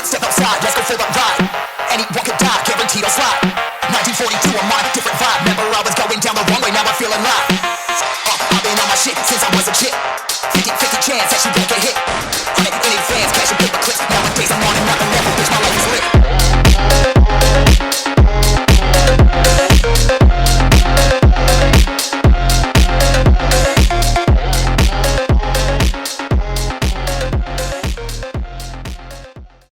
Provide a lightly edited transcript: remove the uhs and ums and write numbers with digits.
Step outside, let's go for a ride. Anyone could die, guaranteed I'll slide. 1942, I'm on a different vibe. Remember I was going down the wrong way, now I feel alive. I've been on my shit since I was a kid. 50-50 chance that you won't get hit.